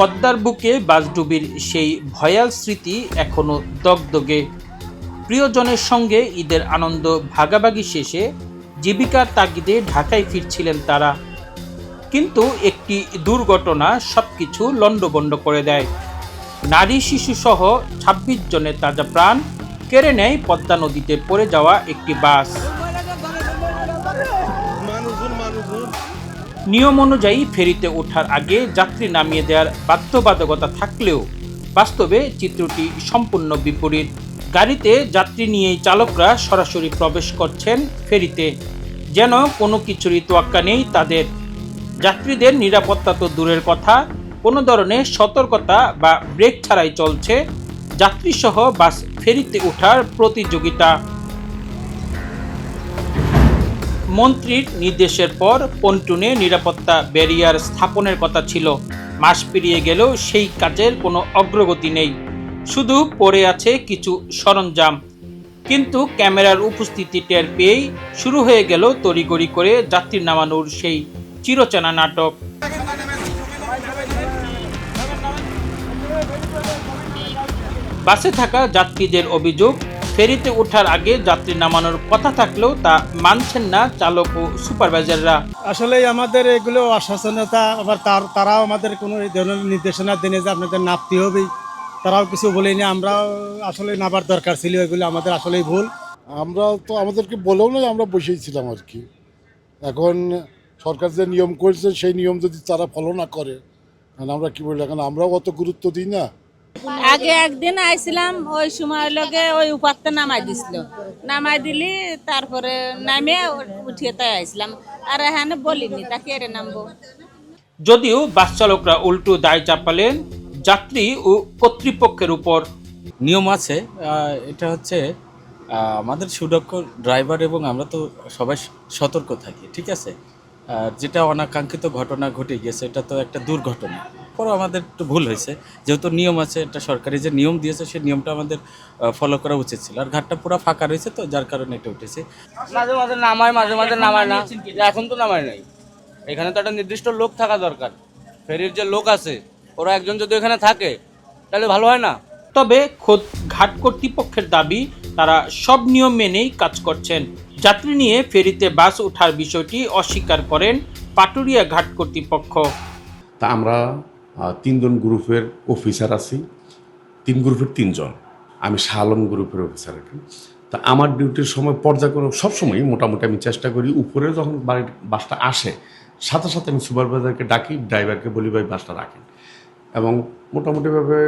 পদ্মার বুকে বাসডুবির সেই ভয়াল স্মৃতি এখনো দগদগে। প্রিয়জনের সঙ্গে ঈদের আনন্দ ভাগাভাগি শেষে জীবিকার তাগিদে ঢাকায় ফিরছিলেন তারা, কিন্তু একটি দুর্ঘটনা সবকিছু লণ্ডভণ্ড করে দেয়। নারী শিশু সহ ২৬ জনের তাজা প্রাণ কেড়ে নেয় পদ্মা নদীতে পড়ে যাওয়া একটি বাস। নিয়ম অনুযায়ী ফেরিতে ওঠার আগে যাত্রী নামিয়ে দেওয়ার বাধ্যবাধকতা থাকলেও বাস্তবে চিত্রটি সম্পূর্ণ বিপরীত। গাড়িতে যাত্রী নিয়েই চালকরা সরাসরি প্রবেশ করছেন ফেরিতে, যেন কোনো কিছুরই তোয়াক্কা নেই তাদের। যাত্রীদের নিরাপত্তা তো দূরের কথা, কোনো ধরনের সতর্কতা বা ব্রেক ছাড়াই চলছে যাত্রীসহ বাস ফেরিতে ওঠার প্রতিযোগিতা। মন্ত্রীর নির্দেশের পর পন্টুনে নিরাপত্তা ব্যারিয়ার স্থাপনের কথা ছিল, মাস পেরিয়ে গেলেও সেই কাজের কোনো অগ্রগতি নেই, শুধু পড়ে আছে কিছু সরঞ্জাম। কিন্তু ক্যামেরার উপস্থিতি টের পেয়েই শুরু হয়ে গেল তড়িঘড়ি করে যাত্রী নামানোর সেই চিরচেনা নাটক। বাসে থাকা যাত্রীদের অভিযোগ, ফেরিতে ওঠার আগে যাত্রী নামানোর কথা থাকলেও তা মানছেন না চালক ও সুপারভাইজাররা। আসলে আমাদের এগুলো অসচেতনতা, আবার তারাও আমাদের কোনো ধরনের নির্দেশনা দেনে যে আপনাদের নামতে হবেই, তারাও কিছু বলেনি। আমরাও আসলে নামার দরকার ছিল, এগুলো আমাদের আসলেই ভুল। আমরা তো আমাদেরকে বলেও নয়, আমরা বসেই ছিলাম আর কি। এখন সরকার যে নিয়ম করেছে সেই নিয়ম যদি তারা ফলো না করে, আমরা কি বলি, এখন আমরাও অত গুরুত্ব দিই না। আগে একদিন আইছিলাম, ওই সময় লগে ওই উপাত্তে নামাই দিছিল, নামাই দিলি তারপরে নামে উঠিয়ে তাই আইছিলাম, আর এখানে বলিনি তাকে এরে নামবো। যদিও বাস চালকরা উল্টো দায় চাপালেন যাত্রী ও কর্তৃপক্ষের উপর। নিয়ম আছে, এটা হচ্ছে আমাদের সুদক্ষ ড্রাইভার এবং আমরা তো সবাই সতর্ক থাকি, ঠিক আছে। যেটা অনাকাঙ্ক্ষিত ঘটনা ঘটে গিয়েছে, এটা তো একটা দুর্ঘটনা, পরে আমাদের একটু ভুল হয়েছে। যেহেতু নিয়ম আছে, এটা সরকারি যে নিয়ম দিয়েছে সেই নিয়মটা আমাদের ফলো করা উচিত ছিল। আর ঘাটটা পুরো ফাঁকা রয়েছে, তো যার কারণে এটা উঠেছে। মাঝে মাঝে নামায়, মাঝে মাঝে নামায় না, এখন তো নামায় নাই। এখানে তো একটা নির্দিষ্ট লোক থাকা দরকার, ফেরির যে লোক আছে ওরা একজন যদি এখানে থাকে তাহলে ভালো হয় না। তবে খোদ ঘাট কর্তৃপক্ষের দাবি, তারা সব নিয়ম মেনেই কাজ করছেন। যাত্রী নিয়ে ফেরিতে বাস ওঠার বিষয়টি অস্বীকার করেন পাটুরিয়া ঘাট কর্তৃপক্ষ। তা আমরা 3 জন গ্রুপের অফিসার আছি, 3 গ্রুপের 3 জন, আমি শালম গ্রুপের অফিসার আর কি। তা আমার ডিউটির সময় পর্যায়ক্রমে সবসময় মোটামুটি আমি চেষ্টা করি, উপরে যখন বাসটা আসে সাথে সাথে আমি সুপারভাইজারকে ডাকি, ড্রাইভারকে বলি ভাই বাসটা রাখেন। এবং মোটামুটিভাবে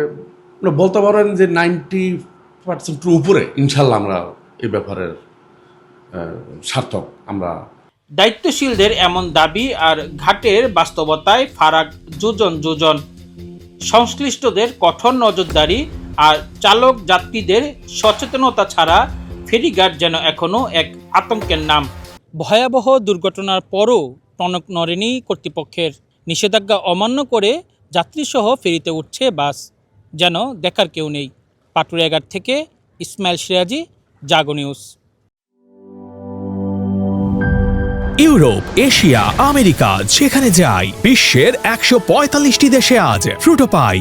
বলতে পারেন যে 90% উপরে ইনশাল্লাহ আমরা এই ব্যাপারের সার্থক। আমরা দায়িত্বশীলদের এমন দাবি আর ঘাটের বাস্তবতায় ফারাক যোজন। সংশ্লিষ্টদের কঠোর নজরদারি আর চালক যাত্রীদের সচেতনতা ছাড়া ফেরিঘাট যেন এখনো এক আতঙ্কের নাম। ভয়াবহ দুর্ঘটনার পরও টনক নড়েনি কর্তৃপক্ষের। নিষেধাজ্ঞা অমান্য করে যাত্রীসহ ফেরিতে উঠছে বাস, যেন দেখার কেউ নেই। পাটুরিয়াঘাট থেকে ইসমাইল সিরাজি, জাগো নিউজ। ইউরোপ, এশিয়া, আমেরিকা, যেখানে যাই বিশ্বের 145টি দেশে আজ ফ্রুটো পাই।